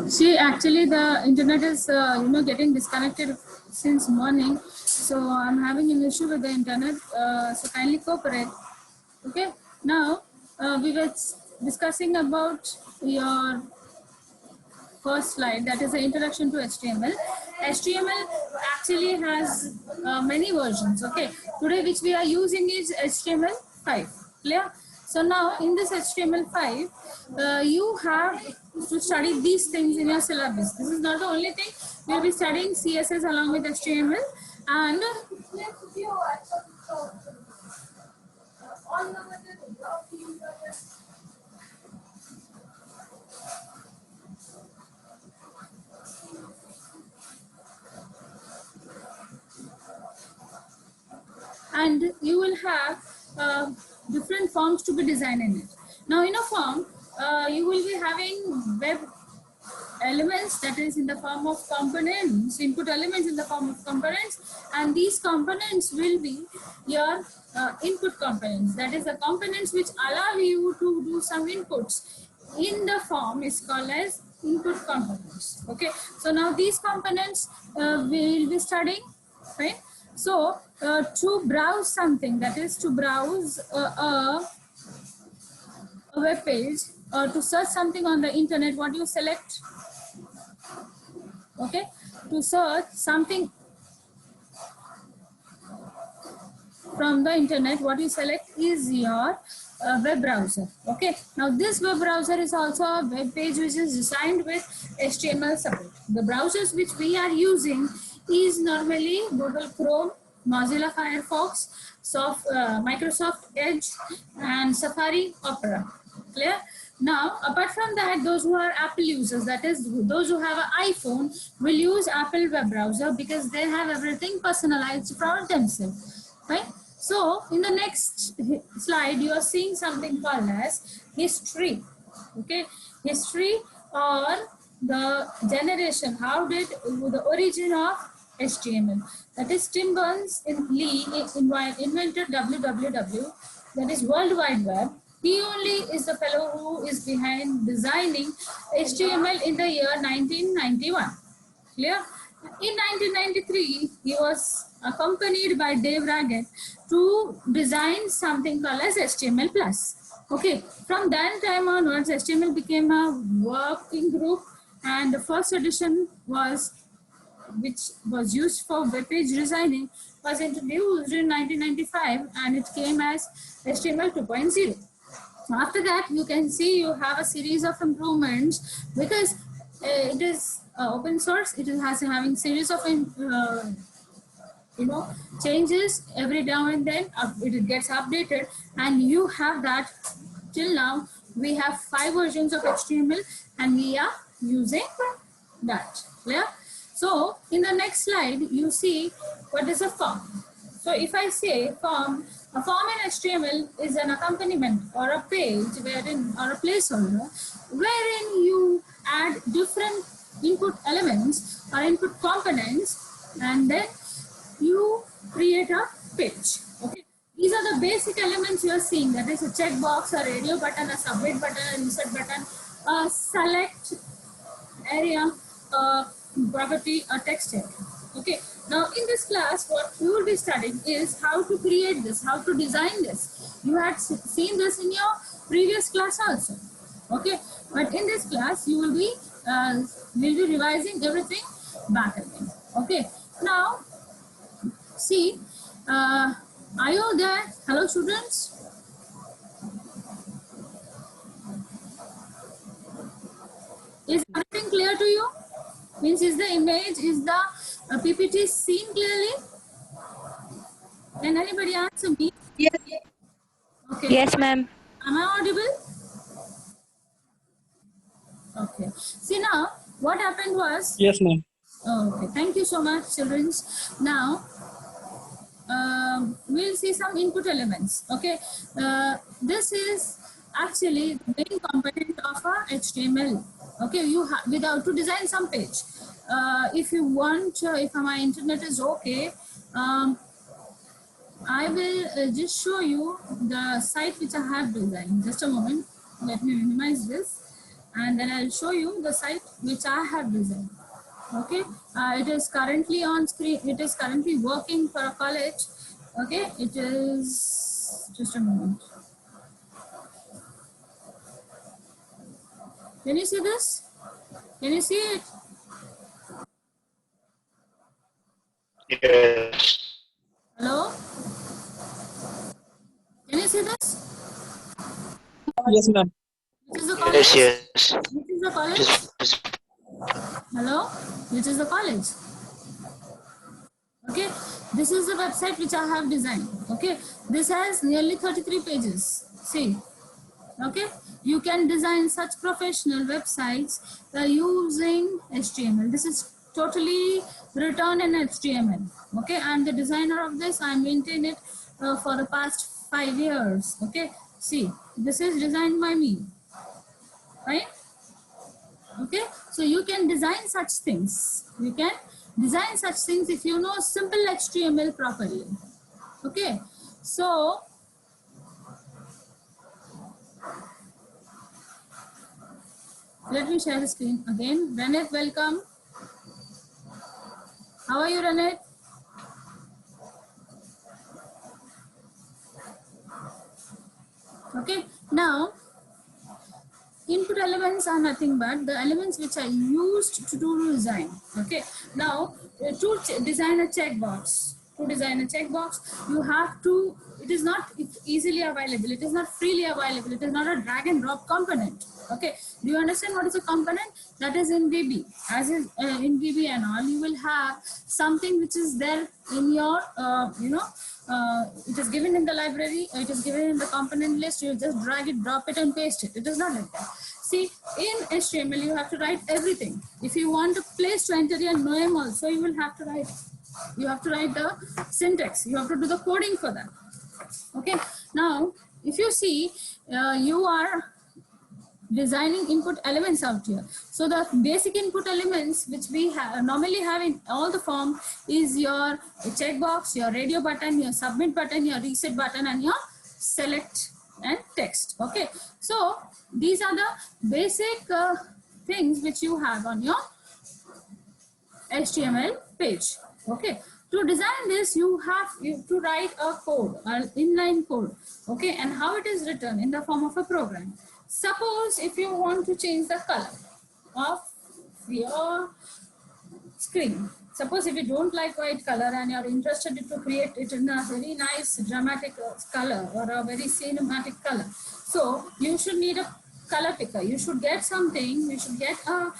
See, actually, the internet is getting disconnected since morning, so I'm having an issue with the internet. So kindly cooperate. Okay. Now we were discussing about your first slide, that is the introduction to HTML. HTML actually has many versions. Okay. Today, which we are using is HTML5. Clear? So now in this HTML5, you have to study these things in your syllabus. This is not the only thing. We will be studying CSS along with HTML and you will have different forms to be designed in it. Now in a form, you will be having web elements, that is in the form of components, input elements in the form of components, and these components will be your input components, that is the components which allow you to do some inputs in the form is called as input components. Okay, so now these components we will be studying, right? So to browse something, that is to browse a web page or to search something on the internet, what do you select? Okay, to search something from the internet, what you select is your web browser. Okay, now this web browser is also a web page which is designed with HTML support. The browsers which we are using is normally Google Chrome, Mozilla Firefox, Microsoft Edge, and Safari Opera. Clear? Now, apart from that, those who are Apple users, that is those who have an iPhone, will use Apple web browser because they have everything personalized for themselves, right? So, in the next slide, you are seeing something called as history. Okay, history or the generation. How did the origin of HTML? That is Tim Berners-Lee invented www, that is World Wide Web. He only is the fellow who is behind designing HTML in the year 1991. Clear? In 1993, he was accompanied by Dave Raggett to design something called as HTML+. Okay, from that time onwards, HTML became a working group, and the first edition which was used for web page designing was introduced in 1995, and it came as HTML 2.0. After that, you can see you have a series of improvements because it is open source. It has having series of changes every now and then. It gets updated, and you have that till now. We have 5 versions of HTML, and we are using that. Clear? So in the next slide, you see what is a form. So if I say form, a form in HTML is an accompaniment or a page wherein, or a placeholder, wherein you add different input elements or input components, and then you create a page. Okay, these are the basic elements you are seeing. That is a checkbox, a radio button, a submit button, an insert button, a select area, a property, a text area. Okay, now in this class, what you will be studying is how to create this, how to design this. You had seen this in your previous class also. Okay, but in this class, you will be revising everything back again. Okay, now see, are you there? Hello, students. Is everything clear to you? Means, is the image, is the PPT seen clearly? Can anybody answer me? Yes. Okay. Yes, ma'am. Am I audible? Okay. See, now what happened was. Yes, ma'am. Okay. Thank you so much, children. Now we'll see some input elements. Okay. This is actually the main component of a HTML. Okay. You without to design some page. If you want, if my internet is okay, I will just show you the site which I have designed. Just a moment. Let me minimize this. and then I'll show you the site which I have designed. Okay, it is currently on screen. It is currently working for a college. Okay, it is just a moment. Can you see this? Can you see it? Yes. Hello? Can you see this? Yes, ma'am. Which is the college? Yes. Which is the college? Hello? Which is the college? Okay, this is the website which I have designed. Okay, this has nearly 33 pages. See, okay, you can design such professional websites using HTML. This is totally written in HTML. Okay, and the designer of this, I maintain it for the past 5 years. Okay, see, this is designed by me, right? Okay, so you can design such things. You can design such things if you know simple HTML properly. Okay, so let me share the screen again. Renat, welcome. How are you, Renat? Okay, now input elements are nothing but the elements which are used to do design. Okay, now to design a checkbox, you have to, it is not easily available, it is not freely available, it is not a drag and drop component. Okay, do you understand what is a component? That is in VB. As is in VB and all, you will have something which is there in your it is given in the library, it is given in the component list. You just drag it, drop it and paste it. It is not like that. See, in HTML you have to write everything. If you want a place to enter your name also, you will have to write, you have to write the syntax, you have to do the coding for that. Okay, now if you see, you are designing input elements out here. So the basic input elements which we normally have in all the form is your checkbox, your radio button, your submit button, your reset button, and your select and text. Okay, so these are the basic things which you have on your HTML page. Okay, to design this you have to write a code, an inline code. Okay, and how it is written in the form of a program. Suppose if you want to change the color of your screen. Suppose if you don't like white color and you're interested to create it in a very nice dramatic color or a very cinematic color. So you should need a color picker. You should get something, you should get a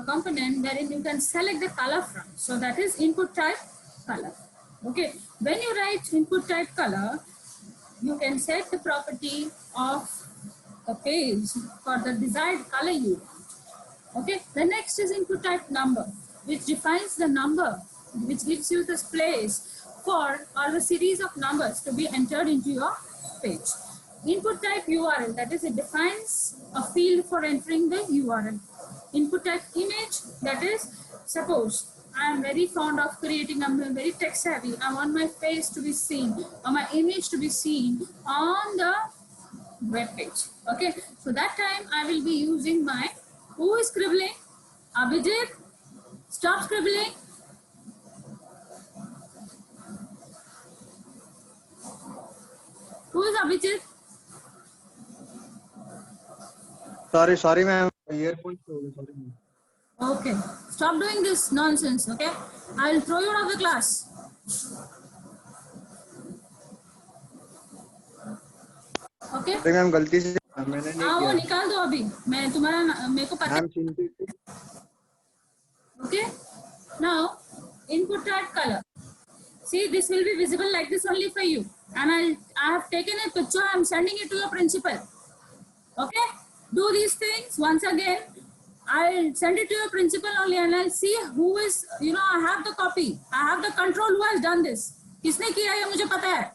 component wherein you can select the color from. So that is input type color. Okay, when you write input type color, you can set the property of a page for the desired color you want. Okay, the next is input type number, which defines the number, which gives you this place for all the series of numbers to be entered into your page. Input type URL, that is, it defines a field for entering the URL. Input type image, that is, suppose I am very fond of creating, I'm very tech savvy, I want my face to be seen or my image to be seen on the web page. Okay, so that time I will be using my, who is scribbling? Abhijit, stop scribbling. Who is Abhijit? Sorry, ma'am. Earphones. Sorry, ma'am. Okay, stop doing this nonsense. Okay, I will throw you out of the class. Okay, sorry, ma'am. गलती से मैंने नहीं हाँ वो किया. निकाल दो अभी, मैं तुम्हारा मेरे को पता है. मैम चिंतित. Okay, now input type color. See, this will be visible like this only for you, and I have taken a picture. I am sending it to your principal. Okay, do these things once again. I'll send it to your principal only, and I'll see who is, I have the copy, I have the control who has done this. किसने किया ये मुझे पता है.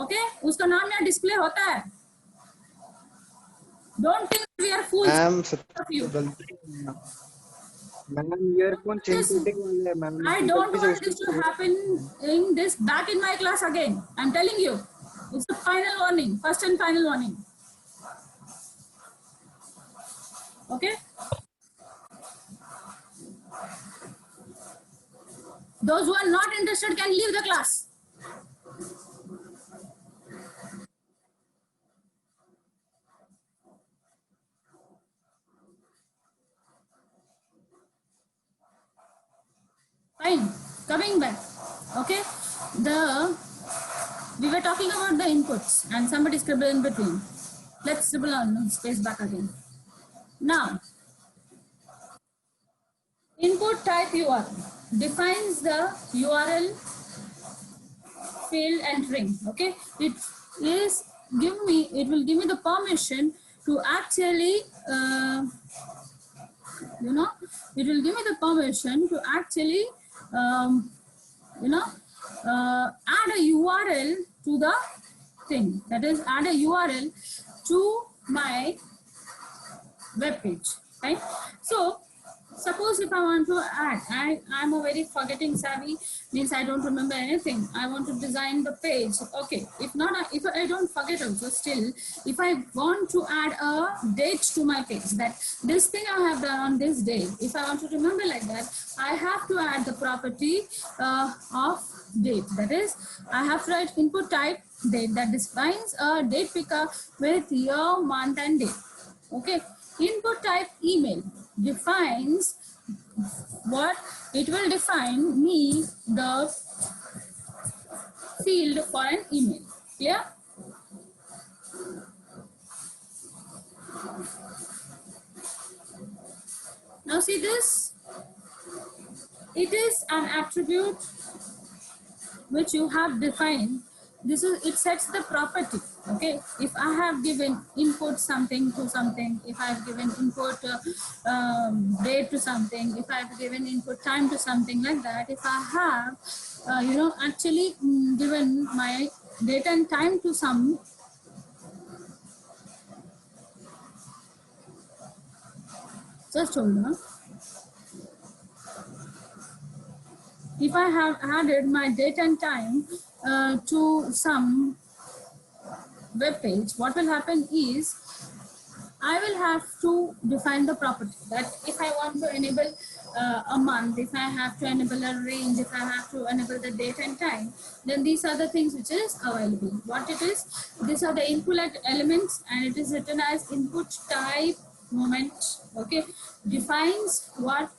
Okay, उसका नाम यहाँ display होता है. Don't think we are fools. Ma'am ma'am earphone चिंतित वाले ma'am. I don't want this to happen in this back in my class again. I'm telling you, it's the final warning, first and final warning. Okay. Those who are not interested can leave the class. Fine. Coming back. Okay. We were talking about the inputs and somebody scribbled in between. Let's scribble on space back again. Now, input type URL defines the URL field entering. Okay, it will give me the permission to actually it will give me the permission to actually add a URL to the thing, that is add a URL to my web page, right? So suppose if I want to add, I'm a very forgetting savvy, means I don't remember anything. I want to design the page. Okay, if I don't forget also, still, if I want to add a date to my page, that this thing I have done on this day, if I want to remember like that, I have to add the property of date. That is, I have to write input type date that defines a date picker with year, month and day. Okay, input type email defines what it will define me the field for an email. Clear? Now see this, it is an attribute which you have defined. This is, it sets the property. Okay, if I have given input something to something, if I have given input date to something, if I have given input time to something like that, if I have actually given my date and time to some, just hold on. If I have added my date and time to some web page, what will happen is I will have to define the property that if I want to enable a month, if I have to enable a range, if I have to enable the date and time, then these are the things which is available. What it is, these are the input elements and it is written as input type moment. Okay, defines what,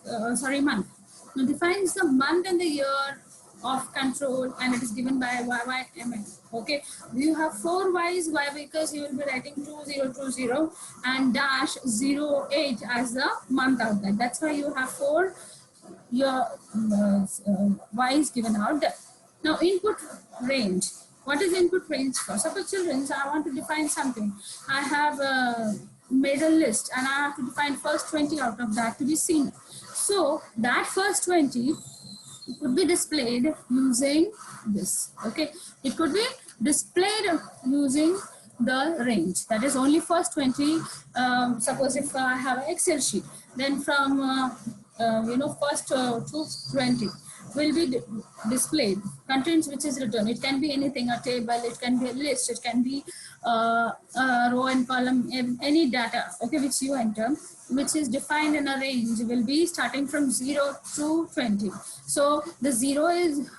month. Now defines the month and the year of control and it is given by YYMN. Okay, you have 4 Y's, Y because you will be writing 2020 and dash 08 as the month out there. That's why you have 4 your Y's given out there. Now input range. What is input range for? Suppose children, I want to define something. I have made a list and I have to define first 20 out of that to be seen. So that first 20 could be displayed using this. Okay, it could be displayed using the range, that is only first 20. Suppose if I have an Excel sheet, then from first to 20 will be displayed contents which is written. It can be anything, a table, it can be a list, it can be a row and column, any data, okay, which you enter, which is defined in a range, will be starting from 0 to 20. So the 0 is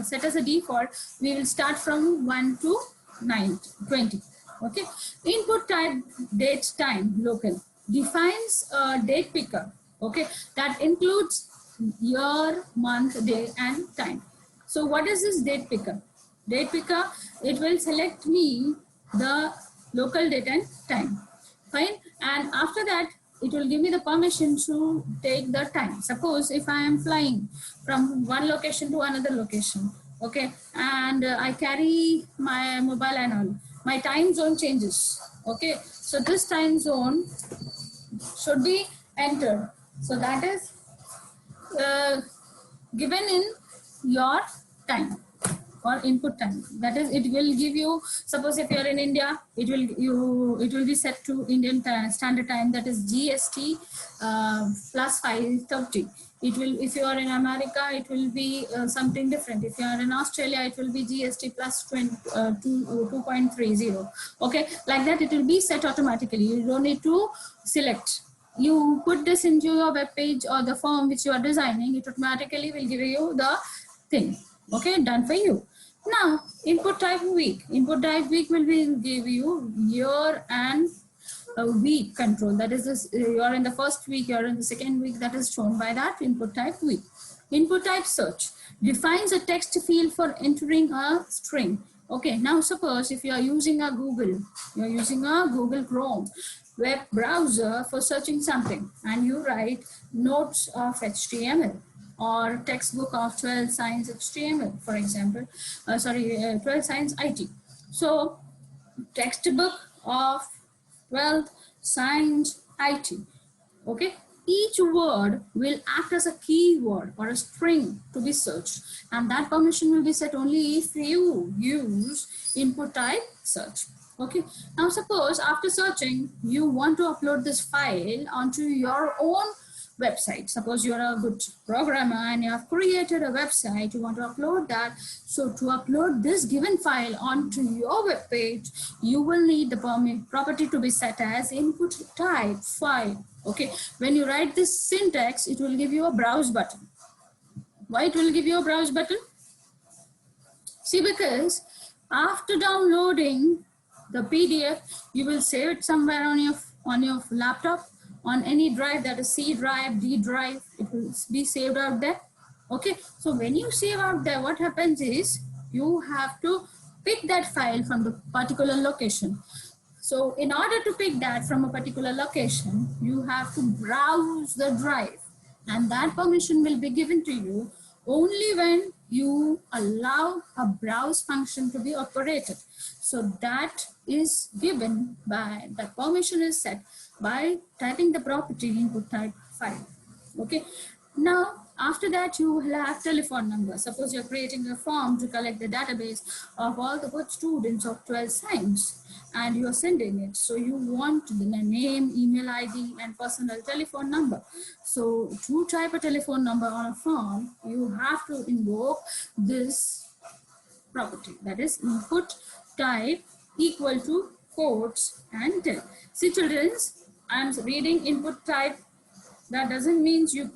set as a default. We will start from 1 to 20. Okay. Input type date time local defines a date picker. Okay, that includes year, month, day, and time. So what is this date picker? Date picker, it will select me the local date and time. Fine. And after that, it will give me the permission to take the time. Suppose if I am flying from one location to another location, okay, and I carry my mobile and all, my time zone changes. Okay, so this time zone should be entered. So that is given in your time or input time. That is, it will give you, suppose if you are in India, it will be set to Indian standard time, that is GST plus 530. It will, if you are in America, it will be something different. If you are in Australia, it will be GST plus 2.30. Okay, like that it will be set automatically. You don't need to select. you put this into your web page or the form which you are designing, it automatically will give you the thing. Okay, done for you. Now, input type week. Input type week will be give you year and a week control. That is, this, you are in the first week, you are in the second week. That is shown by that input type week. Input type search defines a text field for entering a string. Okay, now suppose if you are using a Google, you are using a Google Chrome web browser for searching something, and you write notes of HTML or textbook of 12 science HTML, for example, 12 science IT. So textbook of 12th science IT. Okay, each word will act as a keyword or a string to be searched, and that permission will be set only if you use input type search. Okay, now suppose after searching you want to upload this file onto your own website. Suppose you are a good programmer and you have created a website, you want to upload that. So to upload this given file onto your web page, you will need the property to be set as input type file. Okay, when you write this syntax, it will give you a browse button. Why it will give you a browse button? See, because after downloading the PDF, you will save it somewhere on your laptop, on any drive, that is C drive, D drive, it will be saved out there. Okay, so when you save out there, what happens is you have to pick that file from the particular location. So in order to pick that from a particular location, you have to browse the drive, and that permission will be given to you only when you allow a browse function to be operated. So that is given by, the permission is set by typing the property input type file. Okay, now after that you will have telephone number. Suppose you're creating a form to collect the database of all the good students of 12 science, and you're sending it. So you want the name, email ID, and personal telephone number. So to type a telephone number on a form, you have to invoke this property, that is input type equal to quotes and tell. See children, I'm reading input type. That doesn't mean you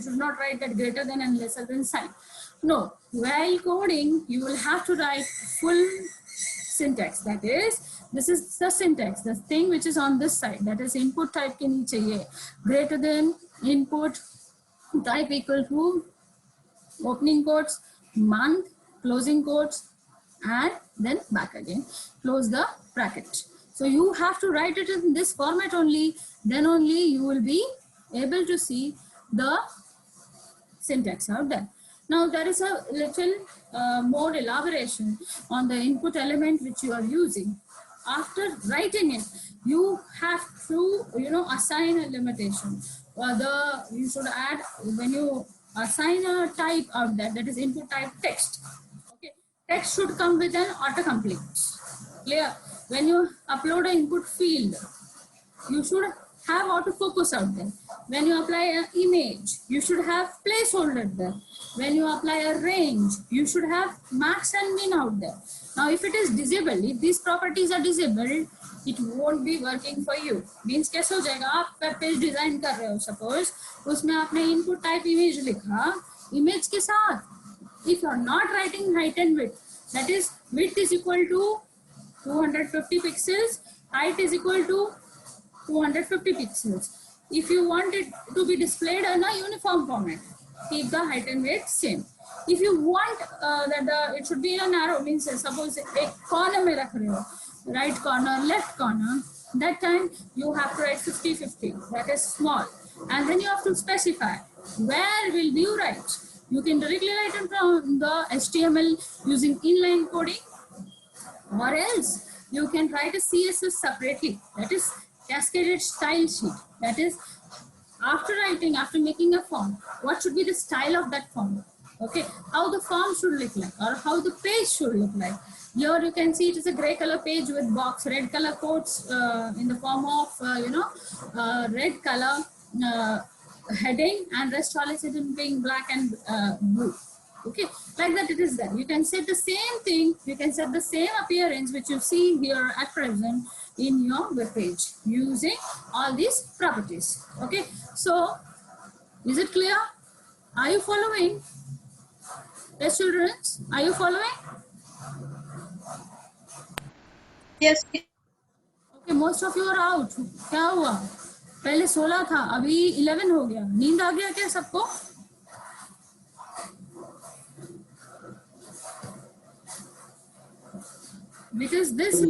should not write that greater than and lesser than sign. No, while coding, you will have to write full syntax. That is, this is the syntax, the thing which is on this side. That is input type ke niche ye greater than input type equal to opening quotes, month, closing quotes, and then back again, close the bracket. So you have to write it in this format only, then only you will be able to see the syntax out there. Now there is a little more elaboration on the input element which you are using. After writing it, you have to, assign a limitation. You should add, when you assign a type out there, that is input type text. Okay, text should come with an autocomplete. Clear? When you upload an input field, you should have autofocus out there. When you apply an image, you should have placeholder there. When you apply a range, you should have max and min out there. Now, if it is disabled, if these properties are disabled, it won't be working for you. Means कैसे हो जाएगा? आप web page design कर रहे हो, suppose उसमें आपने input type image लिखा, image के साथ, if you are not writing height and width, that is width is equal to 250 pixels, height is equal to 250 pixels. If you want it to be displayed in a uniform format, keep the height and weight same. If you want that it should be a narrow, means suppose a corner mein rakh rahe ho, right corner, left corner, that time you have to write 50-50, that is small. And then you have to specify where will you write. You can directly write it from the HTML using inline coding, or else you can write a CSS separately, that is cascaded style sheet. That is, after writing, after making a form, what should be the style of that form? Okay, how the form should look like, or how the page should look like. Here you can see it is a gray color page with box, red color quotes in the form of red color heading, and rest all is in being black and blue. Okay, like that it is there. You can set the same thing, you can set the same appearance which you see here at present in your web page using all these properties. Okay, so is it clear? Are you following? Yes, children, are you following? Yes. Okay, most of you are out. क्या हुआ? पहले 16 था, अभी 11 हो गया. नींद आ गया क्या सबको? Because this,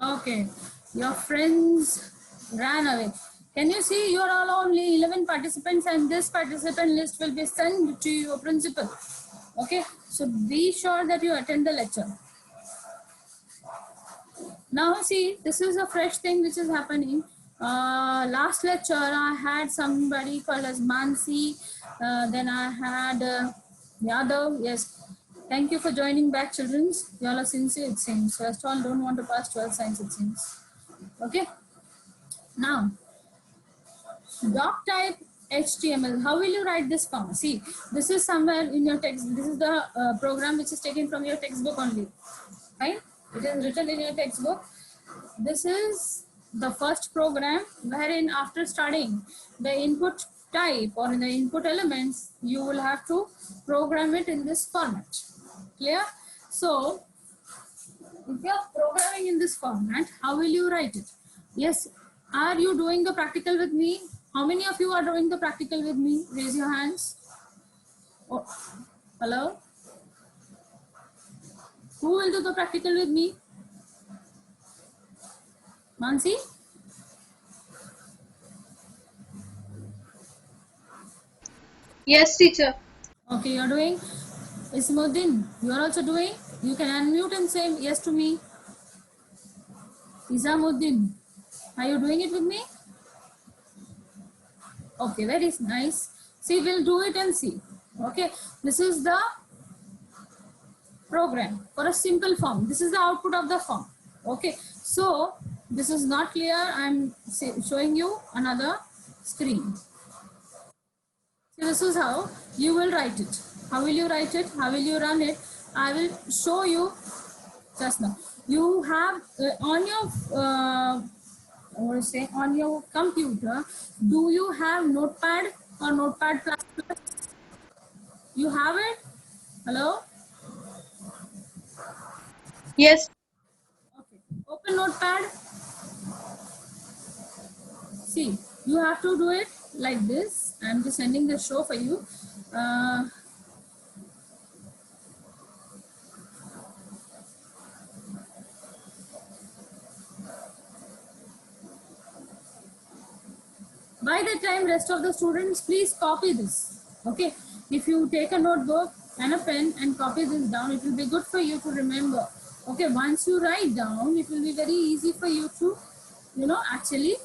okay, your friends ran away. Can you see you are all only 11 participants and this participant list will be sent to your principal. Okay, so be sure that you attend the lecture. Now see, this is a fresh thing which is happening. Last lecture I had somebody called as Mansi, then I had Yadav. Yes, thank you for joining back, children. You all are sincere, it seems. First all, don't want to pass 12 science, it seems. Okay, now doc type HTML. How will you write this form? See, this is somewhere in your text. This is the program which is taken from your textbook only. Right? It is written in your textbook. This is the first program wherein after studying the input type or in the input elements, you will have to program it in this format. Clear? So, if you are programming in this format, how will you write it? Yes, are you doing the practical with me? How many of you are doing the practical with me? Raise your hands. Oh, hello? Who will do the practical with me? Mansi? Yes, teacher. Okay, you're doing. Ismuddin, you're also doing. You can unmute and say yes to me. Izamuddin, are you doing it with me? Okay, very nice. See, we'll do it and see. Okay, this is the program for a simple form. This is the output of the form. Okay, so this is not clear. I'm showing you another screen. So this is how you will write it. How will you write it? How will you run it? I will show you just now. You have on your what to say, on your computer, do you have Notepad or Notepad++? You have it? Hello? Yes. Okay. Open Notepad. See, you have to do it like this. I'm just sending the show for you. By the time rest of the students, please copy this. Okay, if you take a notebook and a pen and copy this down, it will be good for you to remember. Okay, once you write down, it will be very easy for you to, actually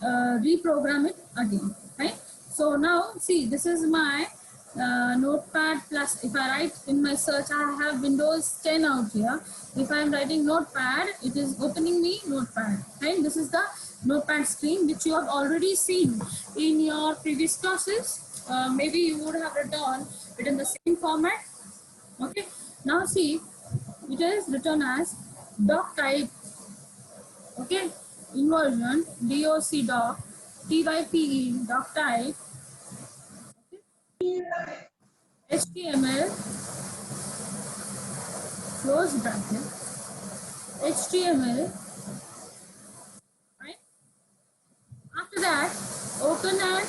reprogram it again, right? So now see, this is my Notepad plus. If I write in my search, I have Windows 10 out here. If I am writing Notepad, it is opening me Notepad, right? This is the Notepad screen which you have already seen in your previous classes. Maybe you would have written it in the same format. Okay, now see, it is written as doc type. Okay, inversion doc doc type doc type HTML close bracket HTML, right? After that, open and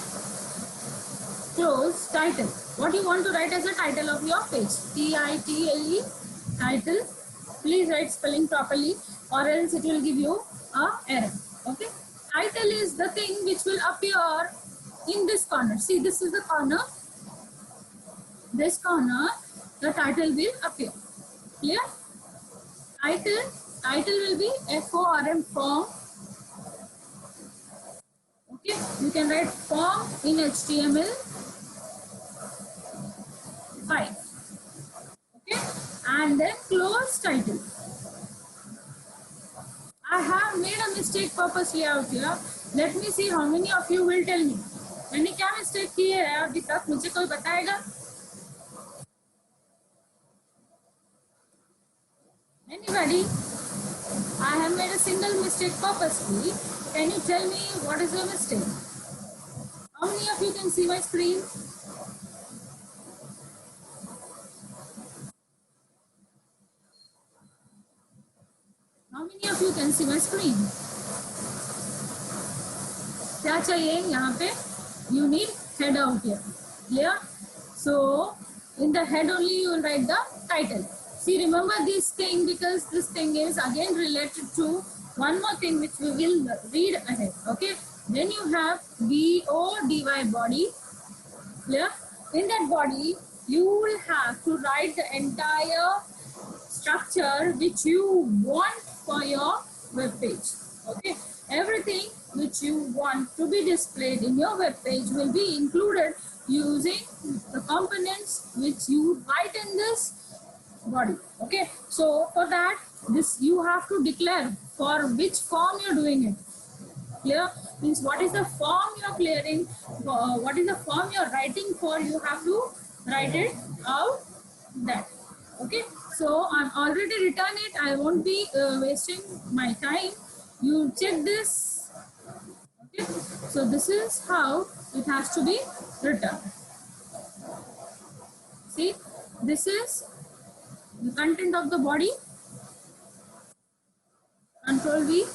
close title. What you want to write as a title of your page? TITLE, title. Please write spelling properly, or else it will give you a error. Okay, title is the thing which will appear in this corner. See, this is the corner. This corner, the title will appear. Clear? Title will be FORM, form. Okay, you can write form in HTML5. Okay, and then close title. I have made a mistake purposely out here. Let me see how many of you will tell me. मैंने क्या mistake की है अभी तक, मुझे कोई बताएगा? Anybody? I have made a single mistake purposely. Can you tell me what is your mistake? How many of you can see my screen? How many of you can see my screen? क्या चाहिए यहाँ पे? You need head out here. Clear? So in the head only you will write the title. See, remember this thing because this thing is again related to one more thing which we will read ahead. Okay? Then you have BODY body. Clear? In that body, you will have to write the entire structure which you want for your web page. Okay, everything which you want to be displayed in your web page will be included using the components which you write in this body. Okay, so for that, this you have to declare for which form you're doing it. Clear? Means what is the form you're clearing, what is the form you're writing for, you have to write it out that. Okay, so I've already written it, I won't be wasting my time. You check this. Okay, so this is how it has to be written. See, this is the content of the body. Control V.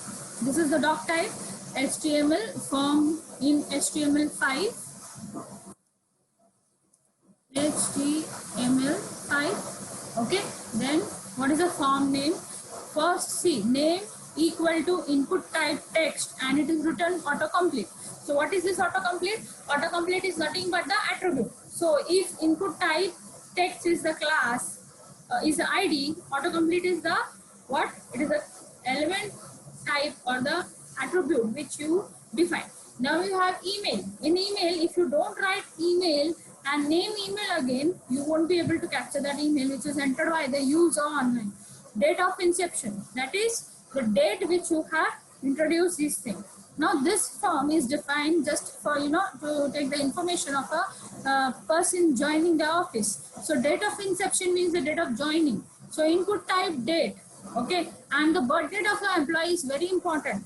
This is the doc type. HTML form in HTML5. HTML5. Okay. Then what is the form name? First, see, name equal to input type text, and it is written autocomplete. So what is this autocomplete? Autocomplete is nothing but the attribute. So if input type text is the class, is the ID, autocomplete is the what? It is the element type or the attribute which you define. Now you have email. In email, if you don't write email and name email again, you won't be able to capture that email which is entered by the user online. Date of inception, that is the date which you have introduced this thing. Now this form is defined just for to take the information of a person joining the office. So date of inception means the date of joining. So input type date, okay, and the birth date of the employee is very important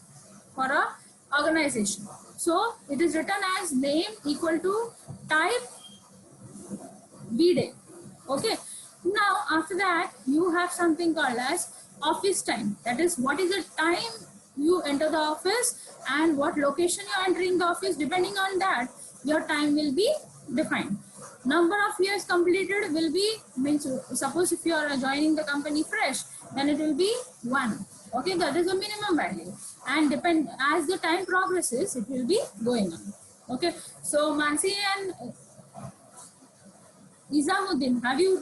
for a organization. So it is written as name equal to type B-day. Okay. Now after that you have something called as office time. That is what is the time you enter the office and what location you are entering the office. Depending on that, your time will be defined. Number of years completed will be, means suppose if you are joining the company fresh, then it will be 1. Okay, that is a minimum value, and depend as the time progresses, it will be going on. Okay, so Mansi and Izamuddin, have you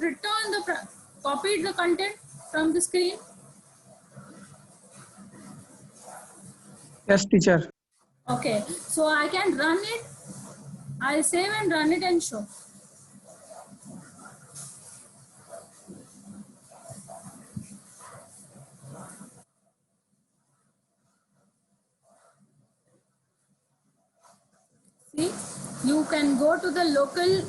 copied the content from the screen? Yes, teacher. Okay, so I can run it. I'll save and run it and show. See, you can go to the local.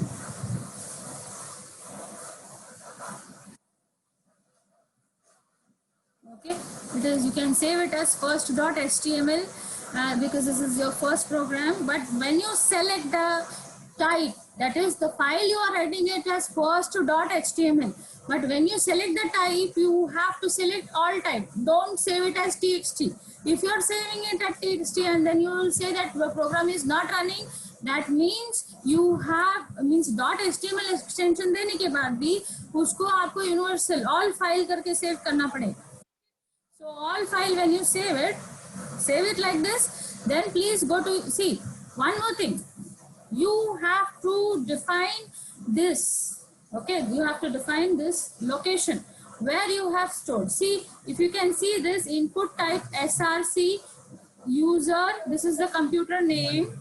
Okay, because you can save it as first.html because this is your first program. But when you select the type, that is the file you are writing it as first.html. But when you select the type, you have to select all type. Don't save it as txt. If you are saving it as txt and then you will say that the program is not running, that means you have .html extension देने के बाद भी उसको आपको universal all file करके save करना पड़ेगा. So all file, when you save it like this, then please go to, see, one more thing, you have to define this. Okay, you have to define this location where you have stored. See, if you can see this input type src user, this is the computer name,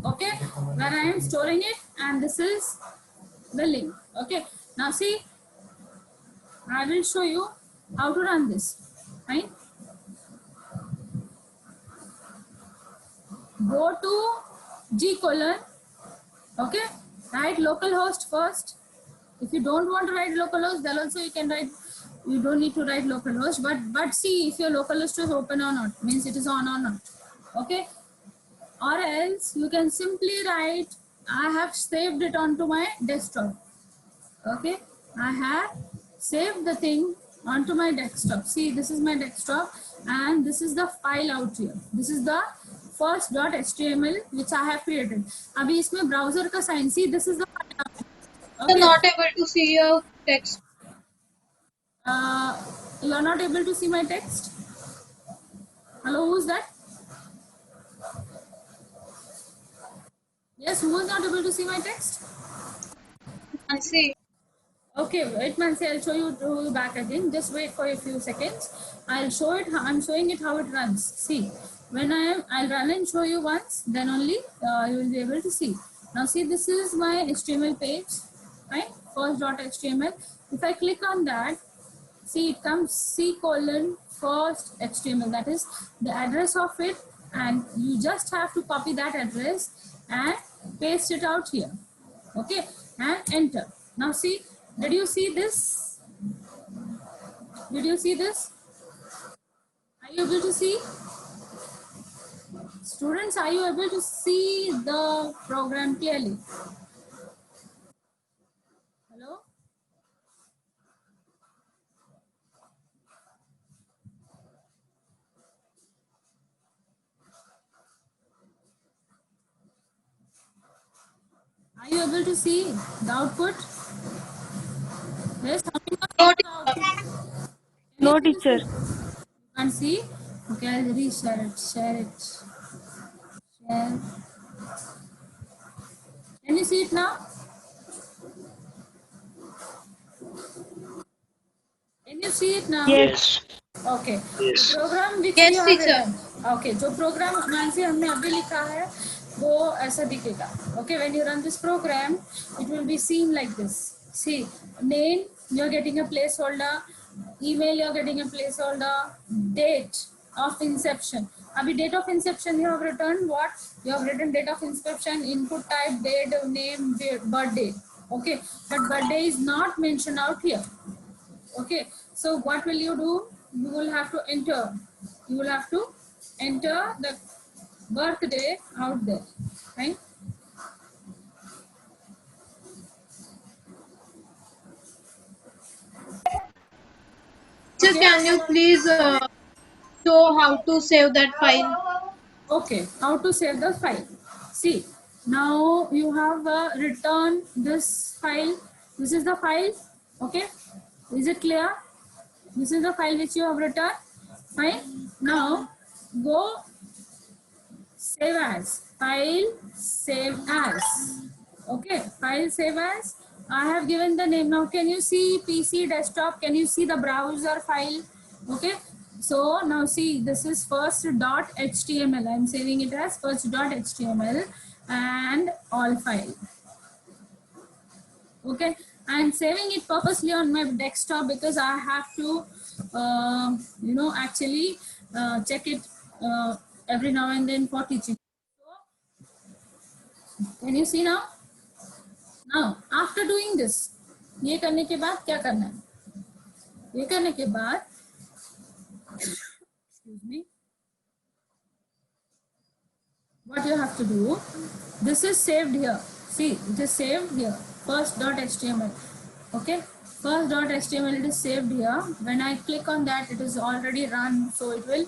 okay, where I am storing it, and this is the link. Okay, now see, I will show you how to run this. Fine. Go to G colon, okay, write localhost first. If you don't want to write localhost, then also you can write, you don't need to write localhost, but see if your localhost is open or not, means it is on or not, okay. Or else you can simply write, I have saved it onto my desktop, okay. I have saved the thing onto my desktop. See, this is my desktop and this is the file out here. This is the first .html which I have created. अभी इसमें browser का sign, see, this is the file out here. So not able to see your text. You are not able to see my text. Hello, who's that? Yes, who is not able to see my text? I see. Okay, wait, Mansi, I'll show you back again. Just wait for a few seconds. I'll show it. I'm showing it how it runs. See, when I'll run and show you once, then only you will be able to see. Now see, this is my HTML page, right? First.html. If I click on that, see, it comes C colon first HTML. That is the address of it, and you just have to copy that address and paste it out here. Okay, and enter. Now see, did you see this? Did you see this? Are you able to see? Students, are you able to see the program clearly? Hello? Are you able to see the output? Yes. No, No, teacher. You can see. Okay, I'll reshare it. Share it. Share. Can you see it now? Can you see it now? Yes. Okay. Yes. The program which Yes, you have teacher. written. Okay. जो program Mansi हमने अभी लिखा है वो ऐसा दिखेगा. Okay. When you run this program, it will be seen like this. See, name you're getting a placeholder, email you're getting a placeholder, date of inception. अभी date of inception you have written what? You have written date of inception, input type, date, name, birthday. Okay. But birthday is not mentioned out here. Okay, so what will you do? You will have to enter. You will have to enter the birthday out there, right? Teacher, can you please show how to save that file? Okay, how to save the file? See, now you have written this file. This is the file. Okay, is it clear? This is the file which you have written. Fine. Now go save as. File save as. Okay, file save as. I have given the name. Now can you see PC desktop? Can you see the browser file? Okay, so now see, this is first.html. I'm saving it as first.html and all file. Okay, I'm saving it purposely on my desktop because I have to actually check it every now and then for teaching. So, can you see now? Now, after doing this, ये करने के बाद क्या करना है? ये करने के बाद, excuse me, what you have to do, this is saved here. See, it is saved here, first.html. Okay, first.html, it is saved here. When I click on that, it is already run, so it will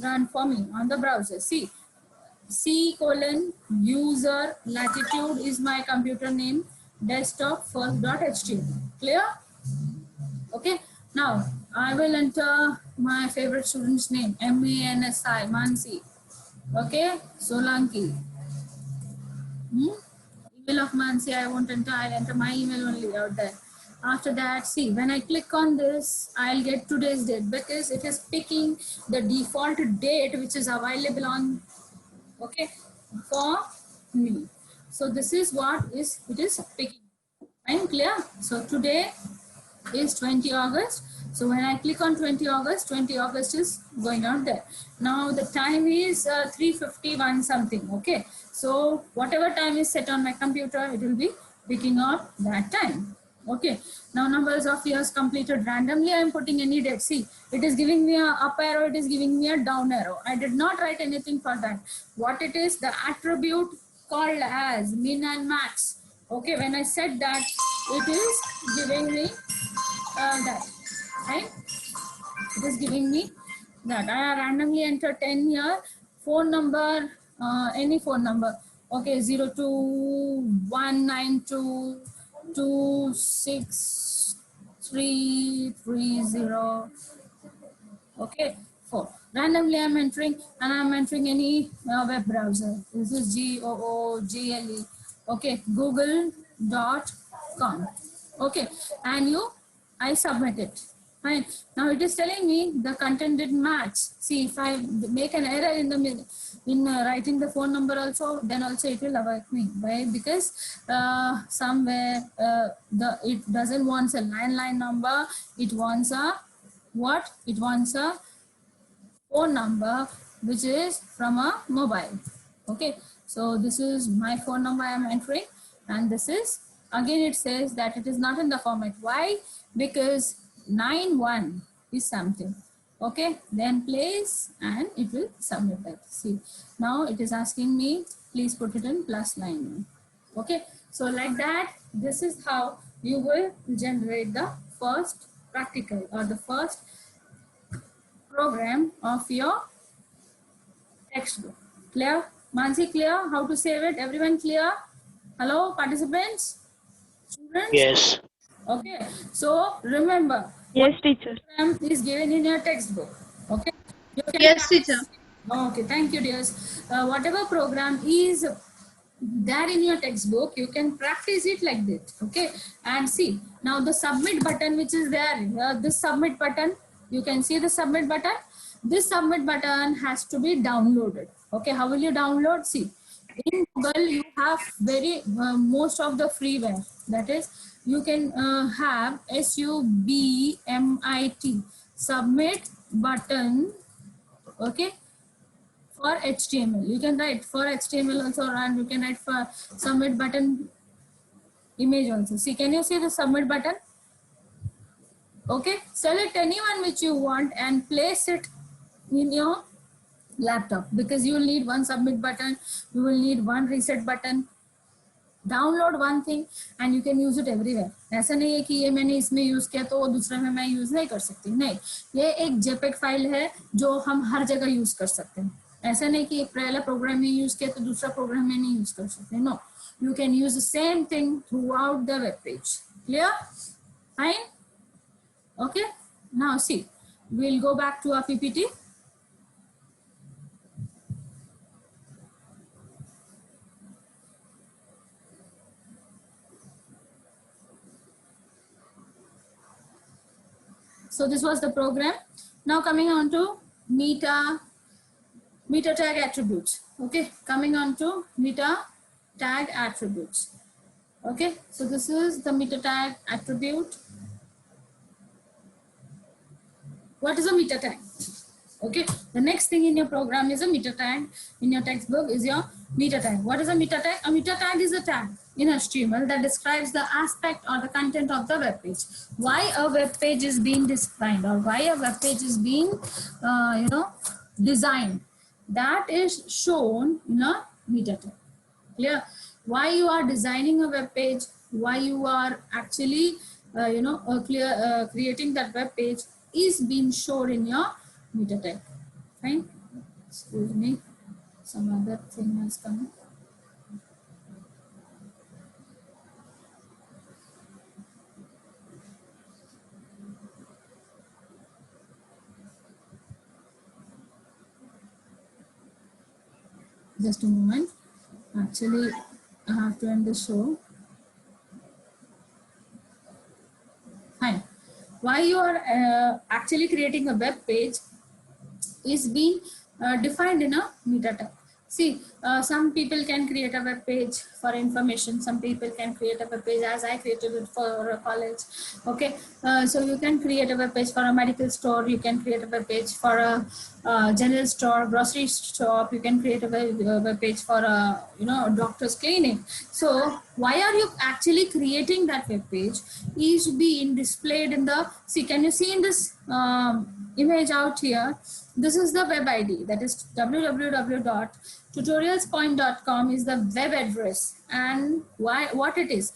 run for me on the browser. See, C colon user latitude is my computer name, desktop first.html. Clear? Okay, now I will enter my favorite student's name, MANSI, Mansi. Okay, Solanki. Email of Mansi, I won't enter, I'll enter my email only out there. After that, see, when I click on this, I'll get today's date because it is picking the default date which is available on, okay, for me. So this is what it is picking. I'm clear? So today is 20 August. So when I click on 20 August is going out there. Now the time is 3:51 something. Okay. So whatever time is set on my computer, it will be picking up that time. Okay. Now numbers of years completed randomly. I am putting any date. See, it is giving me a up arrow. It is giving me a down arrow. I did not write anything for that. What it is, the attribute called as min and max. Okay, when I said that, it is giving me that, right? It is giving me that. I randomly enter 10 here. Phone number, any phone number. Okay, 0219226330. Okay, 4. Randomly I'm entering, and I'm entering any web browser. This is Google. Okay, google.com. Okay, and I submit it. Fine. Now it is telling me the content didn't match. See, if I make an error in the writing the phone number also, then also it will avoid me. Why? Because somewhere it doesn't want a landline number. It wants a what? It wants a phone number which is from a mobile. Okay, so this is my phone number I am entering, and this is again, it says that it is not in the format. Why? Because 91 is something. Okay, then place, and it will submit that. See, now it is asking me, please put it in +9. Okay, so like that, this is how you will generate the first practical or the first program of your textbook. Clear? Mansi, clear? How to save it? Everyone clear? Hello, participants? Students? Yes. Okay. So remember, Yes, teacher. program is given in your textbook. Okay. You can Yes, teacher. Okay, thank you, dears. Whatever program is there in your textbook, you can practice it like this. Okay, and see, now the submit button which is there, this submit button, you can see the submit button. This submit button has to be downloaded. Okay, how will you download? See, in Google you have very most of the freeware. That is, you can have SUBMIT, submit button. Okay, for HTML. You can write for HTML also, and you can write for submit button image also. See, can you see the submit button? Okay, select anyone which you want and place it in your laptop, because you will need one submit button, you will need one reset button. Download one thing and you can use it everywhere. ऐसा नहीं है कि ये मैंने इसमें use किया तो दूसरे में मैं यूज नहीं कर सकती. नहीं, ये एक जेपेग फाइल है जो हम हर जगह यूज कर सकते हैं. ऐसा नहीं कि पहला प्रोग्राम में यूज किया तो दूसरा प्रोग्राम में नहीं यूज कर सकते. No, you can use the same thing throughout the web page. Clear? Fine? Okay, now see, we'll go back to our PPT. So this was the program. Now coming on to meta tag attributes. Okay, coming on to meta tag attributes. Okay, so this is the meta tag attribute. What is a meta tag? Okay, the next thing in your program is a meta tag. In your textbook is your meta tag. What is a meta tag? A meta tag is a tag in HTML that describes the aspect or the content of the web page. Why a web page is being designed, or why a web page is being designed, that is shown in a meta tag. Clear? Why you are designing a web page, why you are actually creating that web page is being shown in your meta tag. Fine? Excuse me, some other thing has come. Just a moment. Actually, I have to end the show. Fine. Why you are actually creating a web page is being defined in a meta tag. See, some people can create a web page for information. Some people can create a web page as I created it for a college. Okay, so you can create a web page for a medical store. You can create a web page for a general store, grocery shop. You can create a web page for a doctor's clinic. So why are you actually creating that web page? Is being displayed in the, see, can you see in this image out here? This is the web ID, that is www.tutorialspoint.com is the web address, and what it is.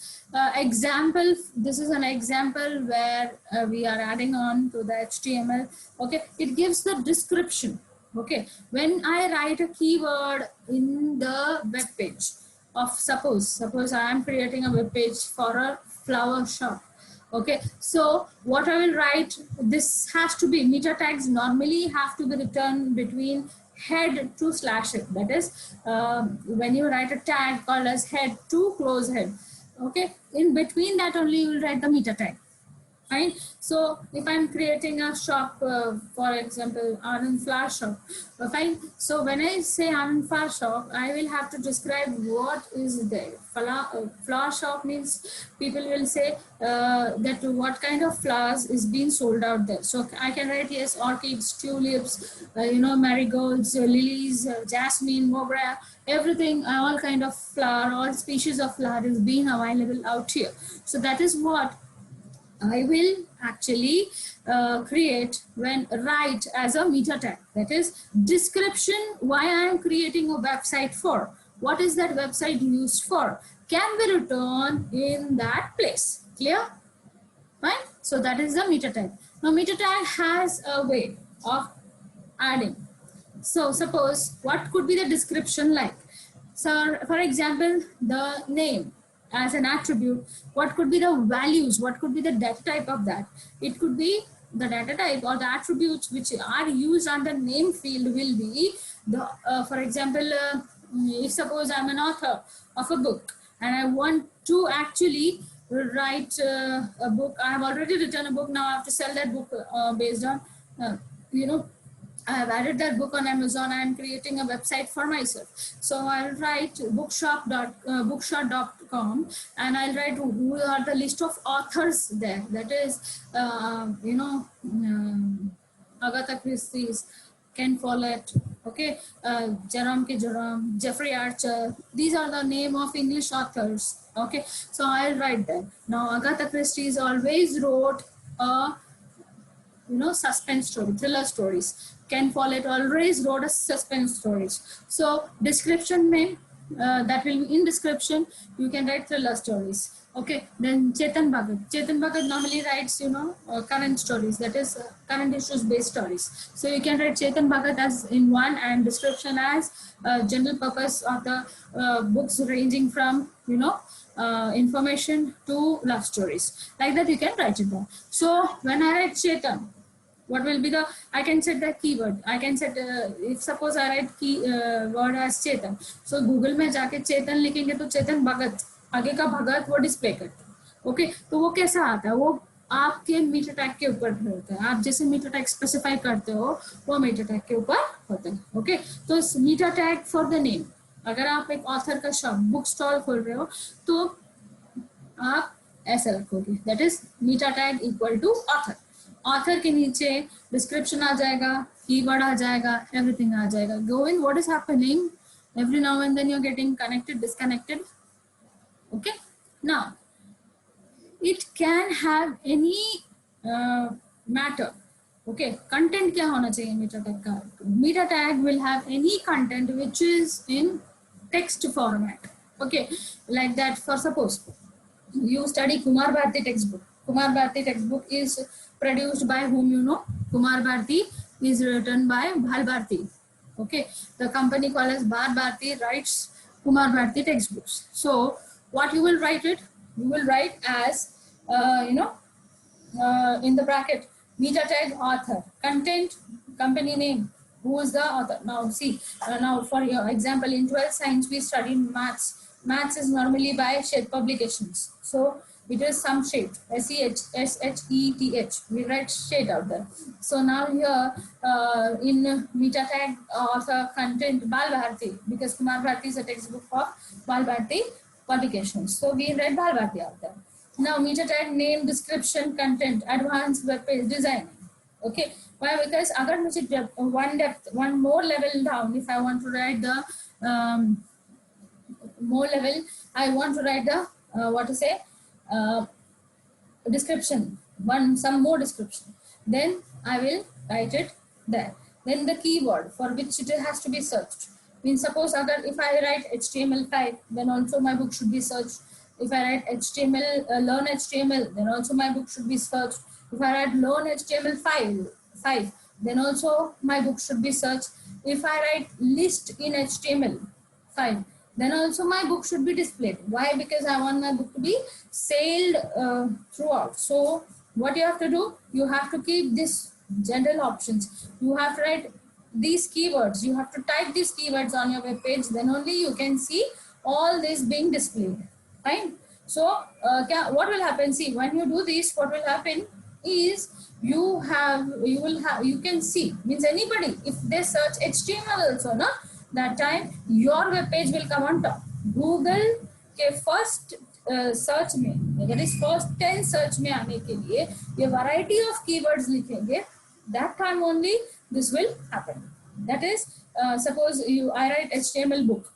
Example, this is an example where we are adding on to the HTML. Okay, it gives the description. Okay, when I write a keyword in the web page of, suppose I am creating a web page for a flower shop. Okay, so what I will write, this has to be, meta tags normally have to be written between head to slash head. That is, when you write a tag called as head to close head, okay, in between that only you will write the meta tag. Fine. So if I'm creating a shop, for example, Anand Flower Shop, fine. So when I say Anand Flower Shop, I will have to describe what is there. Flower shop means people will say that what kind of flowers is being sold out there. So I can write, yes, orchids, tulips, marigolds, lilies, jasmine, mogra, everything, all kind of flower, all species of flower is being available out here. So that is what I will actually write as a meta tag. That is description, why I am creating a website for. What is that website used for? Can be written in that place. Clear? Fine. So that is the meta tag. Now meta tag has a way of adding. So suppose, what could be the description like? So for example, the name as an attribute, what could be the values, what could be the data type of that? It could be the data type or the attributes which are used under name field will be the, for example, if suppose I'm an author of a book and I want to actually write a book, I have already written a book, now I have to sell that book based on, I have added that book on Amazon. I am creating a website for myself. So I'll write bookshop.com and I'll write who are the list of authors there. That is, Agatha Christie's, Ken Follett, okay, Jerome K. Jerome, Jeffrey Archer. These are the name of English authors. Okay, so I'll write that. Now Agatha Christie's always wrote a suspense story, thriller stories. Ken Follett always wrote a suspense stories. So description name, that will be in description, you can write thriller stories. Okay, then Chetan Bhagat normally writes, current stories, that is current issues based stories. So you can write Chetan Bhagat as in one and description as general purpose of the books ranging from, information to love stories. Like that you can write it down. So when I write Chetan, what will be the, I can set the keyword, I can set, if suppose I write word as Chetan, so Google में जाके चेतन लिखेंगे तो चेतन भगत, आगे का भगत वो display करता है. Okay, तो वो कैसा आता है, वो आपके मीटा टैग के ऊपर होता है. आप जैसे मीटा टैग स्पेसिफाई करते हो वो मीटा टैग के ऊपर होता है. ओके, तो मीटा टैग फॉर द नेम, अगर आप एक ऑथर का शॉप बुक स्टॉल खोल रहे हो तो आप ऐसा रखोगे, that is meta tag equal to author. Author के नीचे डिस्क्रिप्शन आ जाएगा, कीवर्ड आ जाएगा, एवरीथिंग आ जाएगा. Go in what is happening, every now and then you're getting connected, disconnected. Okay, now it can have any matter. Okay, content क्या होना चाहिए meta tag का? Meta tag will have any content which is in text format. Okay, like that. For suppose you study Kumar Bharati textbook. Kumar Bharati textbook is produced by whom you know? Kumar Bharati is written by Bhal Bharati. Okay, the company called as Bhal Bharati writes Kumar Bharati textbooks. So what you will write it? You will write as in the bracket meta tag author, content, company name, who is the author. Now see, now for your example, in 12th science we study maths. Maths is normally by shared publications. So it is some shade, SHETH. We write shade out there. So now here in meta tag author content Bal Bharati, because Kumar Bharati is a textbook of Bal Bharati publications. So we read Bal Bharati out there. Now meta tag name, description, content, advanced web page designing. Okay, why? Because agar mujhe one more level down, if I want to write the more level, I want to write the what to say description, some more description, then I will write it there. Then the keyword for which it has to be searched, means suppose agar if I write HTML5, then also my book should be searched. If I write HTML learn HTML, then also my book should be searched. If I write learn HTML5, then also my book should be searched. If I write list in HTML5, then also my book should be displayed. Why? Because I want my book to be sailed throughout. So what you have to do, you have to keep this general options. You have to write these keywords. You have to type these keywords on your web page. Then only you can see all this being displayed. Fine. So what will happen? See, when you do this, what will happen is you can see, means anybody, if they search HTML also, no, that time your web page will come on top. Google के first search में, that is first 10 search में आने के लिए ये variety of keywords लिखेंगे, that time only this will happen. That is suppose I write HTML book,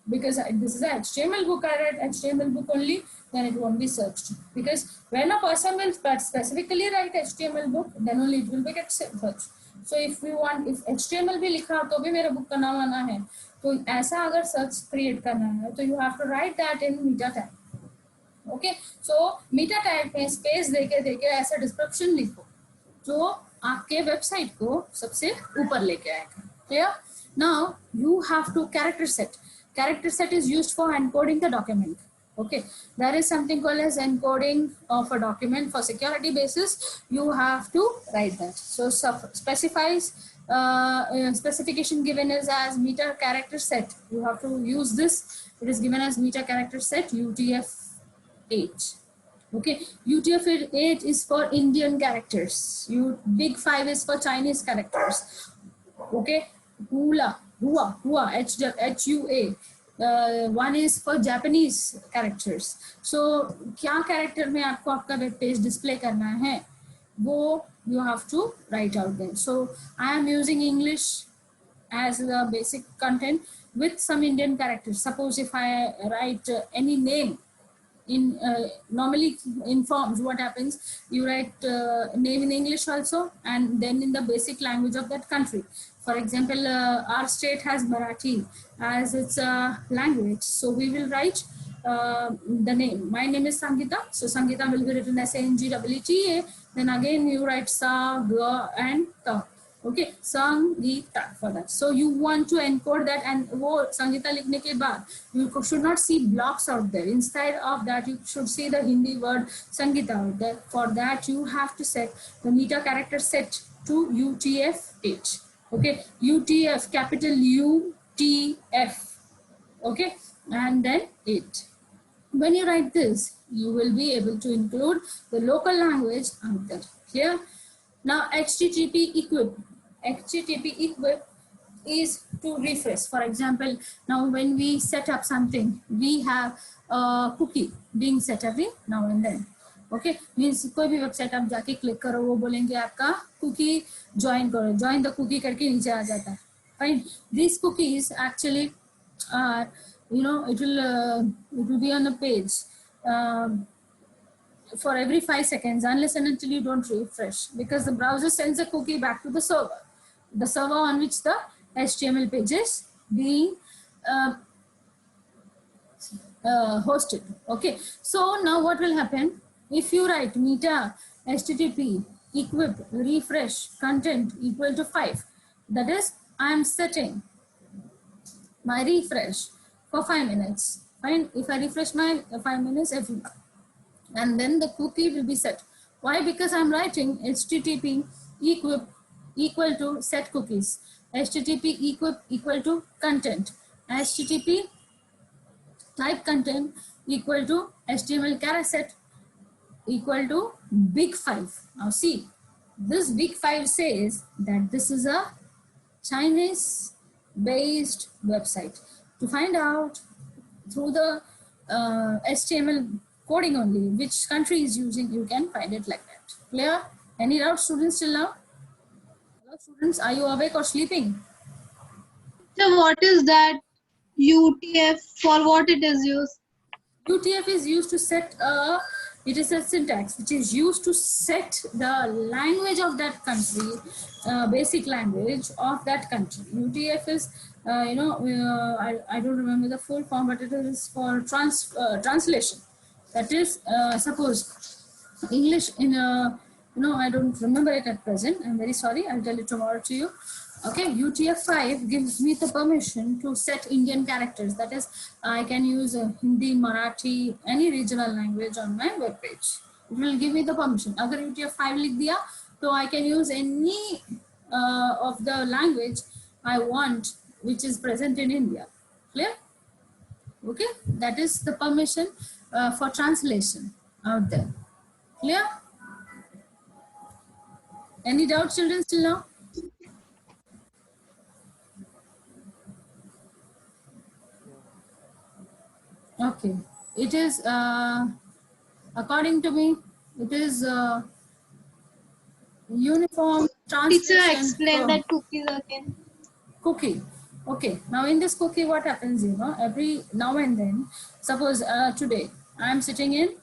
because this is a HTML book, I write HTML book only, then it won't be searched. Because when a person will specifically write HTML book, then only it will be get searched. So if we want, if HTML भी लिखा तो भी मेरे book का नाम आना है, तो ऐसा अगर सर्च क्रिएट करना है तो you have to write that in meta tag. Okay, so meta tag में स्पेस देके ऐसा डिस्क्रिप्शन लिखो जो आपके वेबसाइट को सबसे ऊपर लेके आएगा. Clear? Now you have to character set. Character set is used for encoding the document. Okay, there is something called as encoding of a document. For security basis, you have to write that. So specifies specification given is as meta character set. You have to use this. It is given as meta character set UTF-8. Okay, UTF-8 is for Indian characters. Big 5 is for Chinese characters. Okay, Hua, HUA. One is for Japanese characters. So क्या character में आपको आपका web page display करना है, वो you have to write out there. So I am using English as the basic content with some Indian characters. Suppose if I write any name in normally in forms, what happens, you write name in English also and then in the basic language of that country. For example, our state has Marathi as its language, so we will write the name. My name is Sangeeta, so Sangeeta will be written as SANGEETA. Then again you write Sa, Ga and Ta. Okay, Sangeeta for that. So you want to encode that, and वो Sangeeta लिखने के बाद you should not see blocks out there. Instead of that, you should see the Hindi word Sangeeta out there. For that, you have to set the meta character set to UTF-8. Okay, UTF, capital UTF. Okay, and then 8. When you write this, you will be able to include the local language out there. Clear? Now HTTP equip. HTTP equip is to refresh. For example, now when we set up something, we have a cookie being set every now and then. Okay, means कोई भी website आप जाके click करो, वो बोलेंगे आपका cookie join करो, join the cookie करके नीचे आ जाता है. Fine. These cookies actually are, you know, it will be on the page for every 5 seconds unless and until you don't refresh, because the browser sends a cookie back to the server on which the HTML page is being hosted. Okay, so now what will happen if you write meta HTTP equip refresh content equal to 5, that is I am setting my refresh for 5 minutes. Fine, if I refresh my 5 minutes every time, and then the cookie will be set. Why? Because I'm writing HTTP equip equal to set cookies, HTTP equip equal to content, HTTP type content equal to HTML character set equal to big 5. Now see, this big 5 says that this is a Chinese based website. To find out through the HTML coding only which country is using, you can find it like that. Clear? Any doubt, students, till now? Hello students, are you awake or sleeping? So what is that UTF? For what it is used? UTF is used to set it is a syntax which is used to set the language of that country, basic language of that country. UTF is, I don't remember the full form, but it is for translation. That is, suppose English in a, I don't remember it at present. I'm very sorry. I'll tell it tomorrow to you. Okay, UTF-5 gives me the permission to set Indian characters. That is, I can use Hindi, Marathi, any regional language on my web page. It will give me the permission. Agar UTF-5 लिख दिया, so I can use any of the language I want, which is present in India. Clear? Okay, that is the permission for translation out there. Clear? Any doubts, children, still now? Okay, it is, according to me, it is uniform translation. Teacher, explain that cookies again. Cookie. Okay, now in this cookie, what happens, every now and then, suppose today, I am sitting in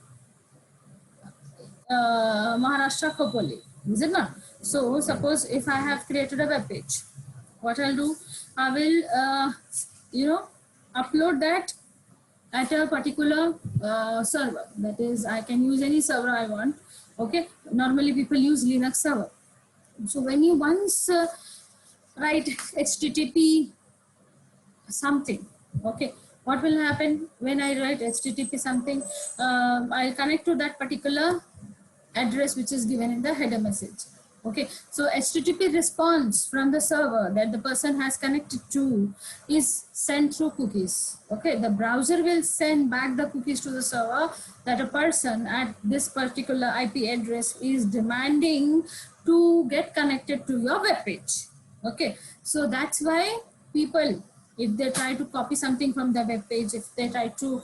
Maharashtra, Khopoli, is it not? So, suppose if I have created a web page, what I'll do, I will, upload that at a particular server. That is, I can use any server I want. Okay, normally people use Linux server. So when you once write HTTP something, okay, what will happen when I write HTTP something? I'll connect to that particular address which is given in the header message. Okay, so HTTP response from the server that the person has connected to is sent through cookies. Okay, the browser will send back the cookies to the server that a person at this particular IP address is demanding to get connected to your web page. Okay, so that's why people, if they try to copy something from the web page, if they try to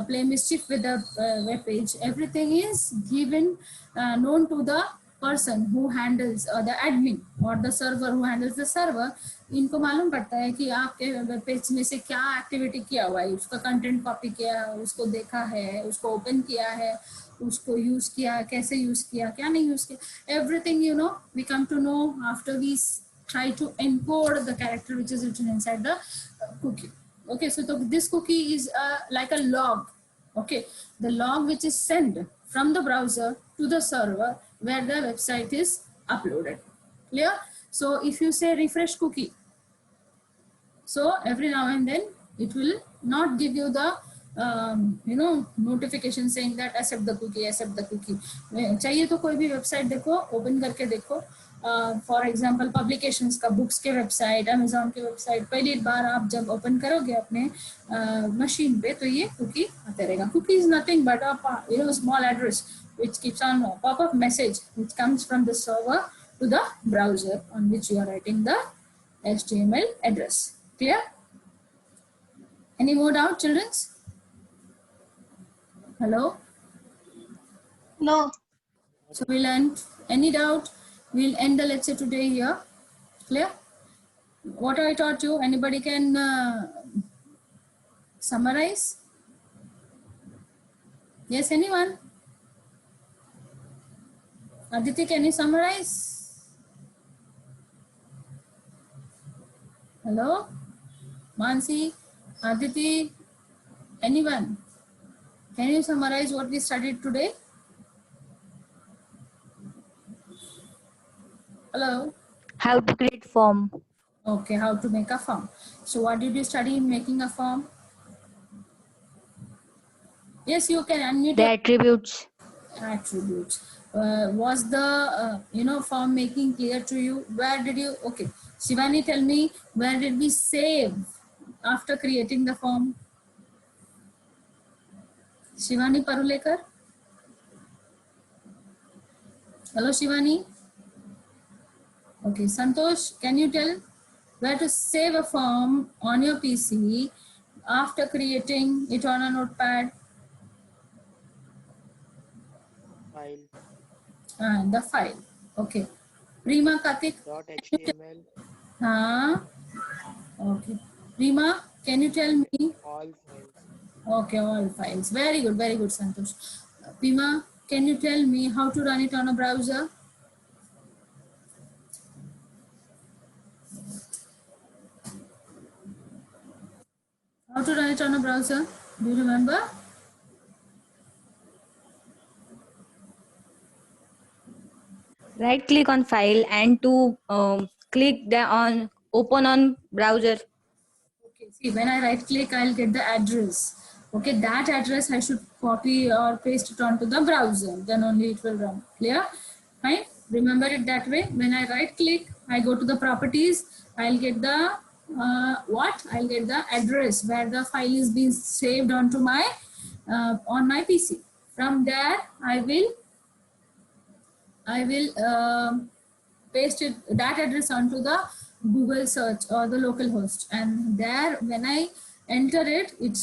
play mischief with the web page, everything is given known to the person who handles the admin or the server who handles the server. इनको मालूम पड़ता है कि आपके web page में से क्या activity किया हुआ है, उसका कंटेंट कॉपी किया है, उसको देखा है, उसको ओपन किया है, उसको यूज किया, कैसे यूज किया, क्या नहीं यूज किया. Everything, we come to know after we try to encode the character which is written inside the cookie. Okay, so this cookie is like a log. Okay, the log which is sent from the browser to the server where the website is uploaded. Clear? So if you say refresh cookie, so every now and then it will not give you the notification saying that accept the cookie, accept the cookie. चाहिए तो कोई भी website देखो, open करके देखो. For example publications का, books के website, Amazon के वेबसाइट, पहली बार आप जब ओपन करोगे अपने मशीन पे तो ये कुकी आते रहेगा. Cookie is nothing but a small address which keeps on pop-up message which comes from the server to the browser on which you are writing the HTML address. Clear? Any more doubt, children? Hello? No. So we'll end. Any doubt? We'll end the lecture today here. Clear? What I taught you, anybody can summarize? Yes, anyone? Aditi, can you summarize? Hello? Mansi, Aditi, anyone? Can you summarize what we studied today? Hello? How to create form. Okay, how to make a form. So what did you study in making a form? Yes, you can unmute The your attributes. attributes. Was the form making clear to you? Where did you, okay, Shivani, tell me, where did we save after creating the form? Shivani Parulekar? Hello, Shivani. Okay, Santosh, can you tell where to save a form on your PC after creating it on a notepad? File And the file. Okay. Prima Karthik, dot can you tell? html Huh? Okay. Prima, can you tell me? all files. Okay, all files. Very good, Santosh. Prima, can you tell me how to run it on a browser? How to run it on a browser? Do you remember? Right click on file and to click the on open on browser. Okay, see, when I right click, I'll get the address. Okay, that address I should copy or paste it onto the browser. Then only it will run. Clear? Fine. Remember it that way. When I right click, I go to the properties. I'll get the what? I'll get the address where the file is being saved onto my on my PC. From there, I will paste it that address onto the Google search or the local host, and there when I enter it, it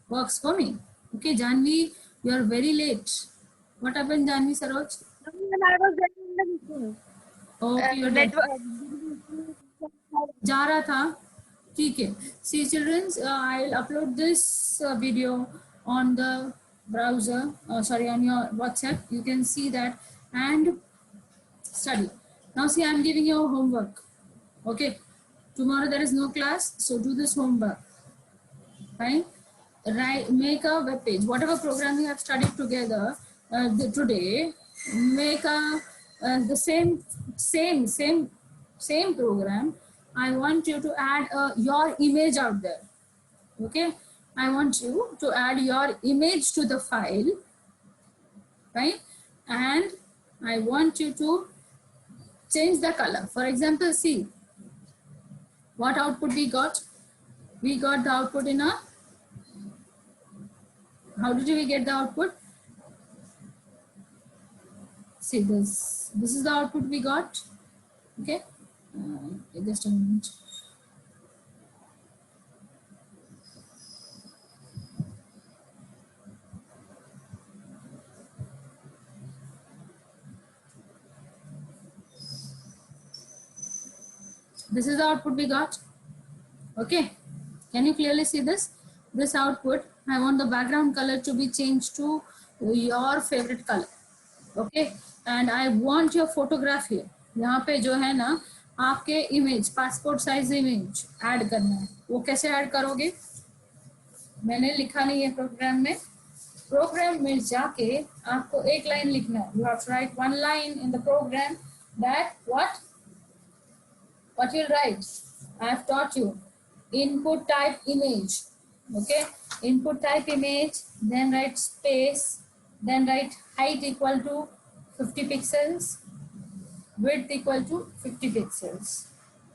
works for me. Okay, Janvi, you are very late. What happened, Janvi Saroj? I was getting in the meeting. Okay, you're dead. Network. जा रहा था ठीक है see children I'll upload this video on the browser sorry on your WhatsApp. You can see that and study. Now see, I'm giving you homework. Okay, tomorrow there is no class, so do this homework. Fine. Right, make a web page. Whatever program you have studied together today, make a the same program. I want you to add your image out there. Okay, I want you to add your image to the file, right? And I want you to change the color. For example, see what output we got. We got the output in a, how did we get the output? See this is the output we got. Okay, just a moment. This is the output we got. Okay, can you clearly see this output? I want the background color to be changed to your favorite color. Okay, and I want your photograph here. यहाँ पे जो है ना आपके image passport size image add करना है. वो कैसे ऐड करोगे? मैंने लिखा नहीं है प्रोग्राम में. प्रोग्राम में जाके आपको एक लाइन लिखना है. You have to write one line in the program that what you'll write. I have taught you input type image. Okay, input type image, then write space, then write height equal to 50 pixels, width equal to 50 pixels,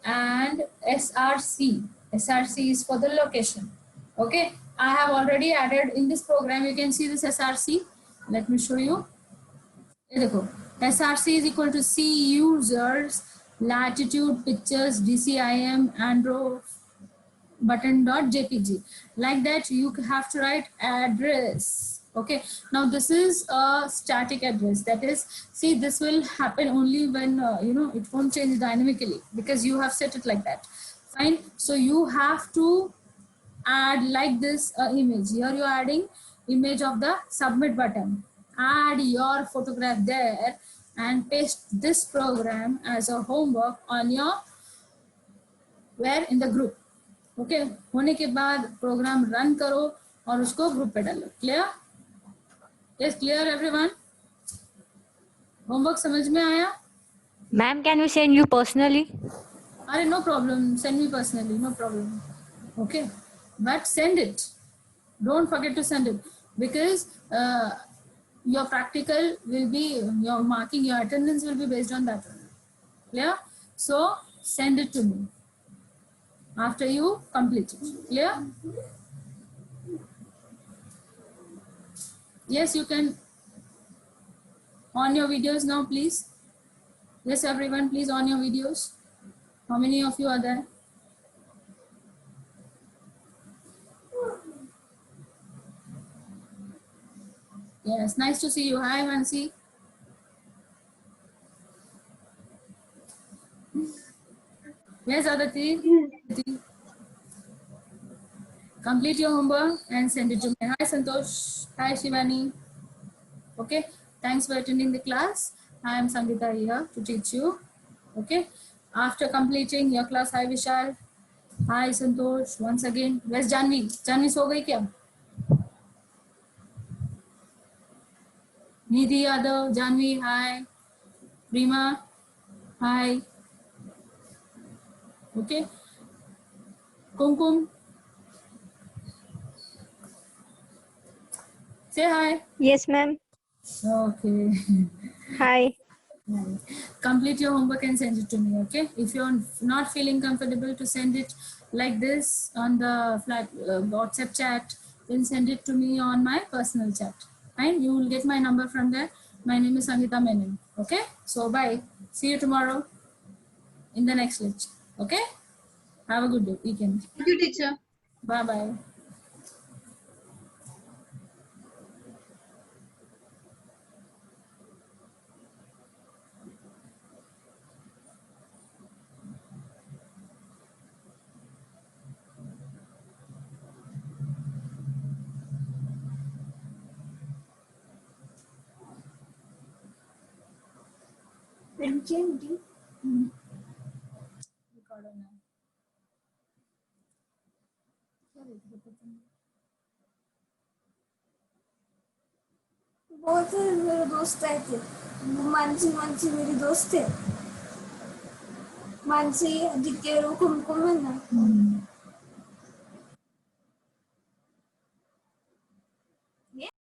and src is for the location. Okay, I have already added in this program. You can see this src. Let me show you. ये देखो, src is equal to c users latitude pictures dcim andro button.jpg. Like that you have to write address. Okay, now this is a static address. That is, see, this will happen only when it won't change dynamically because you have set it like that. Fine. So you have to add like this image. Here you are adding image of the submit button. Add your photograph there and paste this program as a homework on your where in the group. Okay होने के बाद program run करो और उसको group पे डालो. Clear? Yes, clear everyone? Homework समझ में आया? Ma'am, can we send you personally? अरे no problem, send me personally, no problem. Okay, but send it. Don't forget to send it because your practical will be, your marking, your attendance will be based on that. Clear? So send it to me after you complete it. Clear? Yes, you can on your videos now, please. Yes, everyone, please on your videos. How many of you are there? Yes, nice to see you. Hi, Mansi. Where's Aditi? Aditi? Complete your homework and send it to me. Hi, Santosh. Hi, Shivani. Okay, thanks for attending the class. I am Sangeeta here to teach you. Okay, after completing your class, hi Vishal. Hi Santosh. Once again, where's Janvi? Janvi सो गई क्या? Nidhi Yadav, Janvi, hi. Prima, hi. Okay. Kumkum, say hi. Yes, ma'am. Okay. Hi. Complete your homework and send it to me. Okay. If you're not feeling comfortable to send it like this on the flat WhatsApp chat, then send it to me on my personal chat. And you will get my number from there. My name is Sangeeta Menon. Okay. So bye. See you tomorrow in the next lecture. Okay. Have a good day, weekend. Thank you, teacher. Bye bye. बहुत से मेरे दोस्त आए थे। मानसी मानसी मेरी दोस्त है। मानसी आदित्य कुमकुम है ना।